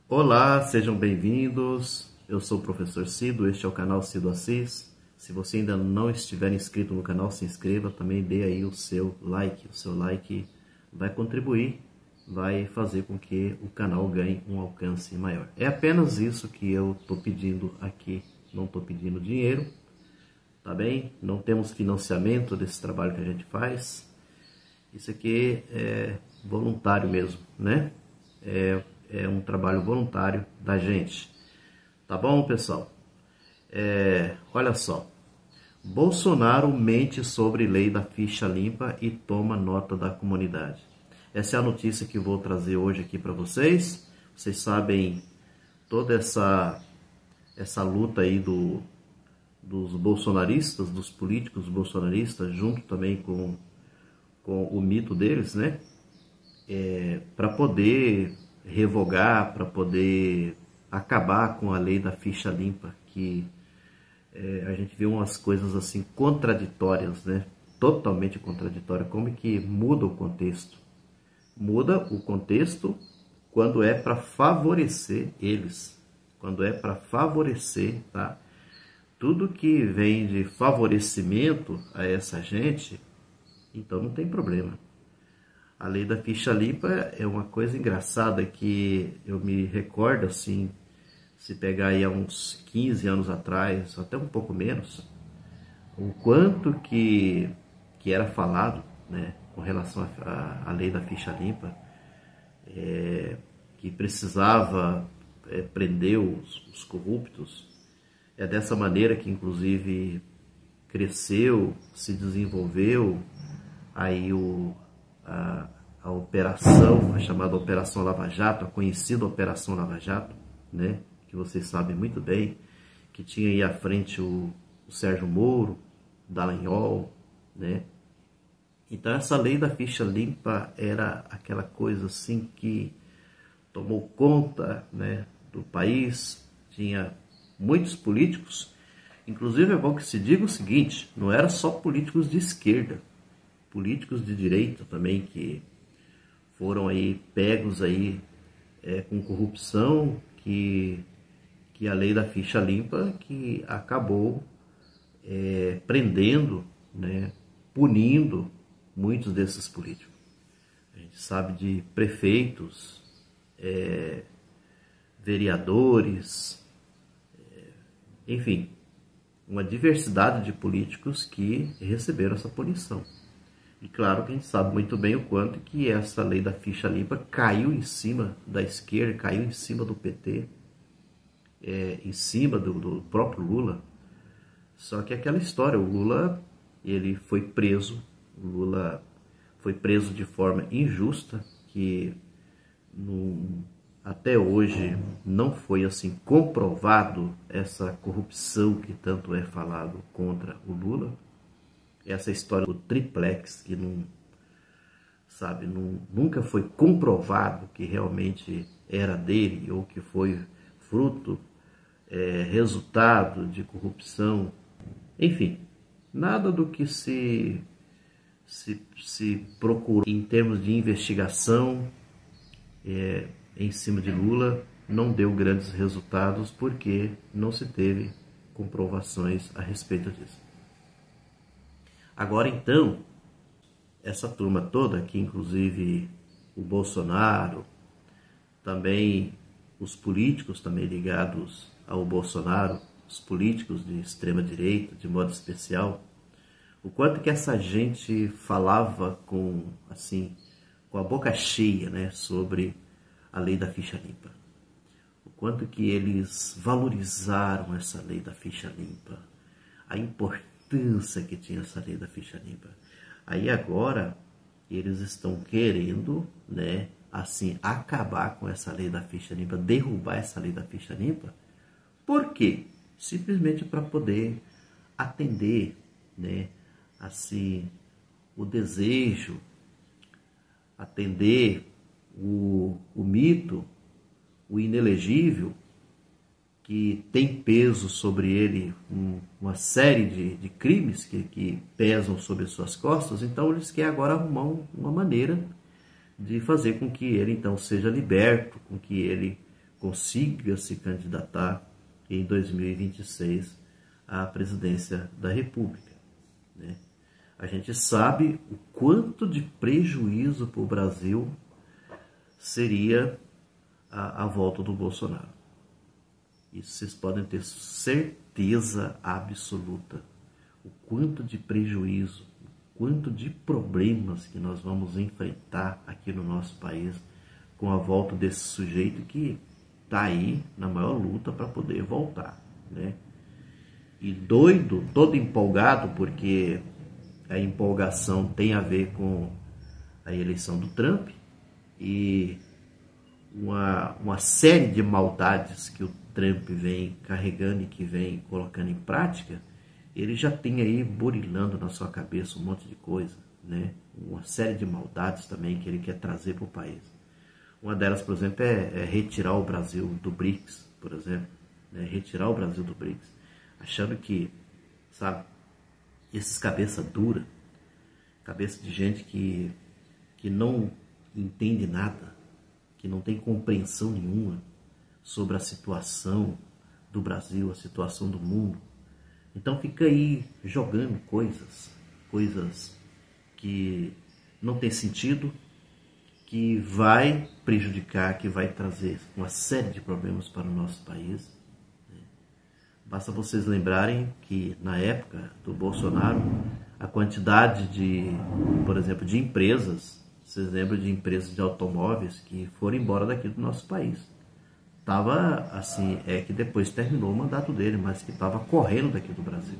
Olá, sejam bem-vindos. Eu sou o professor Cido, este é o canal Cido Assis. Se você ainda não estiver inscrito no canal, se inscreva, também dê aí o seu like. O seu like vai contribuir, vai fazer com que o canal ganhe um alcance maior. É apenas isso que eu estou pedindo aqui, não estou pedindo dinheiro, tá bem? Não temos financiamento desse trabalho que a gente faz. Isso aqui é voluntário mesmo, né? É um trabalho voluntário da gente. Tá bom, pessoal? Olha só. Bolsonaro mente sobre lei da ficha limpa e toma nota da comunidade. Essa é a notícia que eu vou trazer hoje aqui para vocês. Vocês sabem toda essa luta aí dos bolsonaristas, dos políticos bolsonaristas, junto também com o mito deles, né? Para poder revogar, para poder acabar com a lei da ficha limpa, que a gente vê umas coisas assim contraditórias, né? Totalmente contraditórias, como que muda o contexto. Muda o contexto quando é para favorecer eles, quando é para favorecer, tá? Tudo que vem de favorecimento a essa gente, então não tem problema. A lei da ficha limpa é uma coisa engraçada que eu me recordo assim, se pegar aí há uns 15 anos atrás, até um pouco menos, o quanto que era falado, né, com relação à lei da ficha limpa, que precisava prender os corruptos. É dessa maneira que inclusive cresceu, se desenvolveu aí a operação, a chamada Operação Lava Jato, a conhecida Operação Lava Jato, né? Que vocês sabem muito bem, que tinha aí à frente o Sérgio Moro, Dallagnol, né? Então essa lei da ficha limpa era aquela coisa assim que tomou conta, né, do país, tinha muitos políticos, inclusive é bom que se diga o seguinte, não era só políticos de esquerda, políticos de direita também que foram aí pegos aí com corrupção, que a lei da ficha limpa que acabou prendendo, né, punindo muitos desses políticos. A gente sabe de prefeitos, vereadores, enfim, uma diversidade de políticos que receberam essa punição. E claro que a gente sabe muito bem o quanto que essa lei da ficha limpa caiu em cima da esquerda, caiu em cima do PT, em cima do próprio Lula. Só que aquela história, o Lula, ele foi preso, o Lula foi preso de forma injusta, que até hoje não foi assim comprovado essa corrupção que tanto é falado contra o Lula. Essa história do triplex, que nunca foi comprovado que realmente era dele ou que foi fruto, resultado de corrupção. Enfim, nada do que se procurou em termos de investigação em cima de Lula não deu grandes resultados porque não se teve comprovações a respeito disso. Agora então, essa turma toda, que inclusive o Bolsonaro, também os políticos também ligados ao Bolsonaro, os políticos de extrema direita, de modo especial, o quanto que essa gente falava com a boca cheia, né, sobre a lei da ficha limpa. O quanto que eles valorizaram essa lei da ficha limpa, a importância que tinha essa lei da ficha limpa. Aí agora eles estão querendo, né, acabar com essa lei da ficha limpa, derrubar essa lei da ficha limpa. Por quê? Simplesmente para poder atender, né, o desejo, atender o mito, o inelegível, que tem peso sobre ele uma série de crimes que pesam sobre suas costas. Então eles querem agora arrumar uma maneira de fazer com que ele então seja liberto, com que ele consiga se candidatar em 2026 à presidência da República, né? A gente sabe o quanto de prejuízo para o Brasil seria a volta do Bolsonaro. Isso vocês podem ter certeza absoluta. O quanto de prejuízo, o quanto de problemas que nós vamos enfrentar aqui no nosso país com a volta desse sujeito que está aí na maior luta para poder voltar, né? E doido, todo empolgado, porque a empolgação tem a ver com a eleição do Trump e uma série de maldades que o Trump vem carregando e que vem colocando em prática. Ele já tem aí burilando na sua cabeça um monte de coisa, né? Uma série de maldades também que ele quer trazer para o país. Uma delas, por exemplo, é retirar o Brasil do BRICS, por exemplo, né? Retirar o Brasil do BRICS, achando que, sabe, esses cabeça dura, cabeça de gente que não entende nada, que não tem compreensão nenhuma sobre a situação do Brasil, a situação do mundo. Então fica aí jogando coisas que não tem sentido, que vai prejudicar, que vai trazer uma série de problemas para o nosso país. Basta vocês lembrarem que na época do Bolsonaro, a quantidade de, por exemplo, de empresas, vocês lembram de empresas de automóveis que foram embora daqui do nosso país. Tava assim, que depois terminou o mandato dele, mas que estava correndo daqui do Brasil.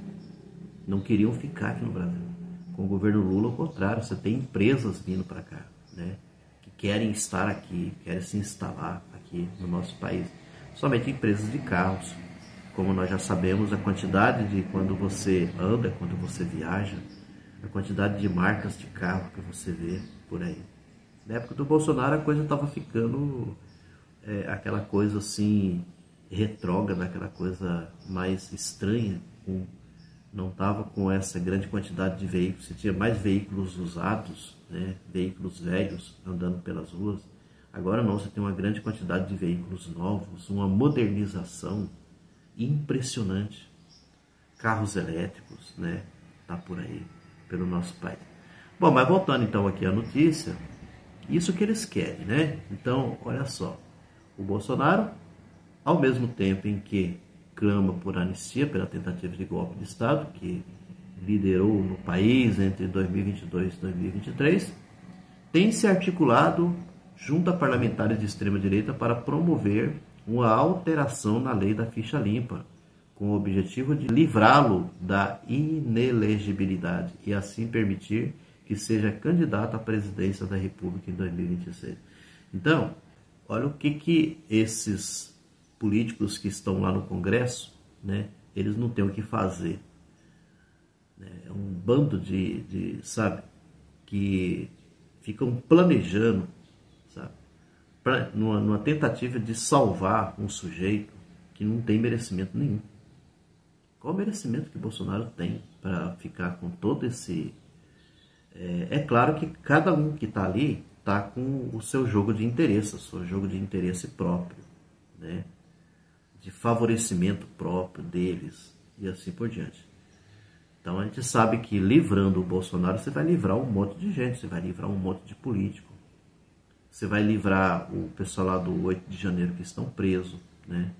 Não queriam ficar aqui no Brasil. Com o governo Lula, ao contrário, você tem empresas vindo para cá, né? Que querem estar aqui, querem se instalar aqui no nosso país. Somente empresas de carros. Como nós já sabemos, a quantidade de quando você anda, quando você viaja, a quantidade de marcas de carro que você vê por aí. Na época do Bolsonaro, a coisa estava ficando aquela coisa assim, retrógrada, aquela coisa mais estranha. Não estava com essa grande quantidade de veículos. Você tinha mais veículos usados, né? Veículos velhos andando pelas ruas. Agora não, você tem uma grande quantidade de veículos novos, uma modernização impressionante. Carros elétricos, né? Tá por aí, pelo nosso país. Bom, mas voltando então aqui à notícia, isso que eles querem, né? Então, olha só, o Bolsonaro, ao mesmo tempo em que clama por anistia pela tentativa de golpe de Estado, que liderou no país entre 2022 e 2023, tem se articulado junto a parlamentares de extrema-direita para promover uma alteração na lei da ficha limpa, com o objetivo de livrá-lo da inelegibilidade e assim permitir que seja candidato à presidência da República em 2026. Então, olha o que esses políticos que estão lá no Congresso, né, eles não têm o que fazer. É um bando sabe, que ficam planejando, sabe, numa tentativa de salvar um sujeito que não tem merecimento nenhum. Qual o merecimento que Bolsonaro tem para ficar com todo esse... É claro que cada um que está ali está com o seu jogo de interesse, o seu jogo de interesse próprio, né? De favorecimento próprio deles e assim por diante. Então a gente sabe que livrando o Bolsonaro, você vai livrar um monte de gente, você vai livrar um monte de político. Você vai livrar o pessoal lá do 8 de janeiro que estão presos, né?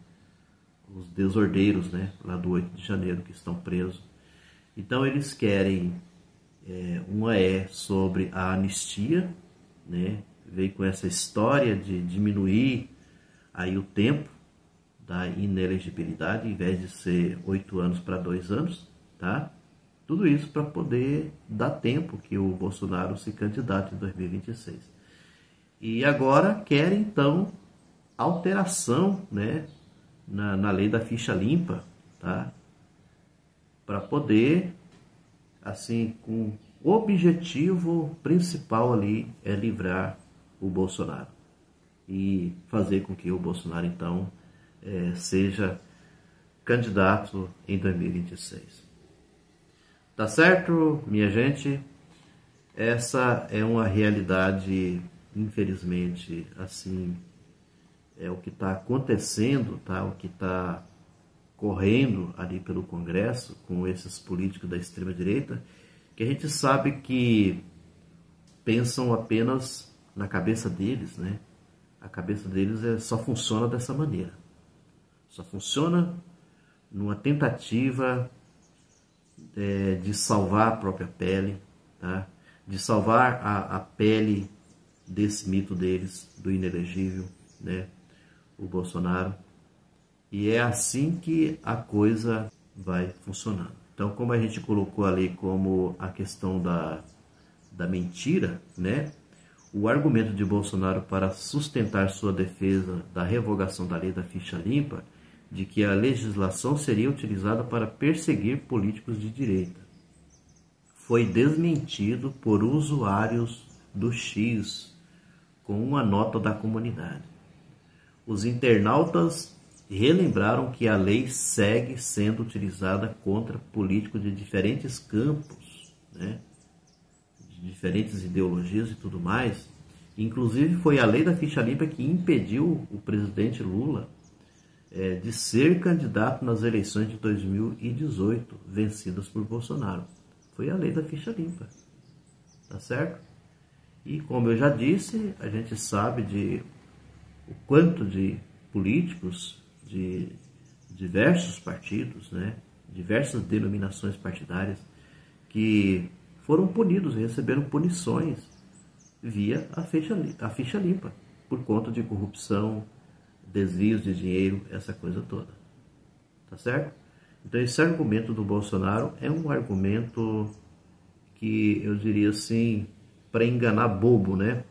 Os desordeiros, né? Lá do 8 de janeiro que estão presos. Então eles querem, uma sobre a anistia, né? Veio com essa história de diminuir aí o tempo da inelegibilidade, em vez de ser 8 anos para 2 anos, tá? Tudo isso para poder dar tempo que o Bolsonaro se candidate em 2026. E agora querem, então, alteração, né, na lei da ficha limpa, tá? Para poder, assim, com o objetivo principal ali é livrar o Bolsonaro e fazer com que o Bolsonaro, então, seja candidato em 2026. Tá certo, minha gente? Essa é uma realidade, infelizmente, assim, o que está acontecendo, tá? O que está correndo ali pelo Congresso com esses políticos da extrema-direita, que a gente sabe que pensam apenas na cabeça deles, né? A cabeça deles só funciona dessa maneira. Só funciona numa tentativa de salvar a própria pele, tá? De salvar a pele desse mito deles, do inelegível, né? O Bolsonaro. E é assim que a coisa vai funcionando. Então, como a gente colocou ali como a questão da mentira, né? O argumento de Bolsonaro para sustentar sua defesa da revogação da lei da ficha limpa, de que a legislação seria utilizada para perseguir políticos de direita, foi desmentido por usuários do X com uma nota da comunidade. Os internautas relembraram que a lei segue sendo utilizada contra políticos de diferentes campos, né? De diferentes ideologias e tudo mais. Inclusive foi a lei da ficha limpa que impediu o presidente Lula de ser candidato nas eleições de 2018, vencidas por Bolsonaro. Foi a lei da ficha limpa, tá certo? E como eu já disse, a gente sabe o quanto de políticos de diversos partidos, né, diversas denominações partidárias, que foram punidos, receberam punições via a ficha limpa, por conta de corrupção, desvios de dinheiro, essa coisa toda. Tá certo? Então esse argumento do Bolsonaro é um argumento que eu diria assim, para enganar bobo, né?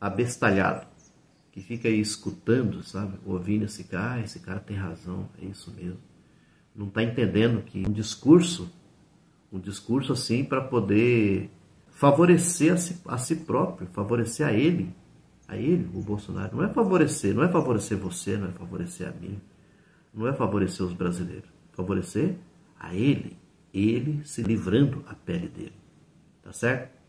Abestalhado, que fica aí escutando, sabe? Ouvindo esse cara tem razão, é isso mesmo. Não está entendendo que um discurso assim para poder favorecer a si próprio, favorecer a ele, o Bolsonaro. Não é favorecer você, não é favorecer a mim, não é favorecer os brasileiros, favorecer a ele se livrando a pele dele, tá certo?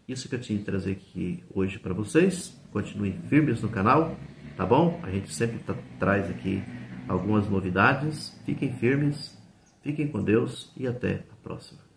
Isso que eu tinha que trazer aqui hoje para vocês. Continuem firmes no canal, tá bom? A gente sempre traz aqui algumas novidades. Fiquem firmes, fiquem com Deus e até a próxima.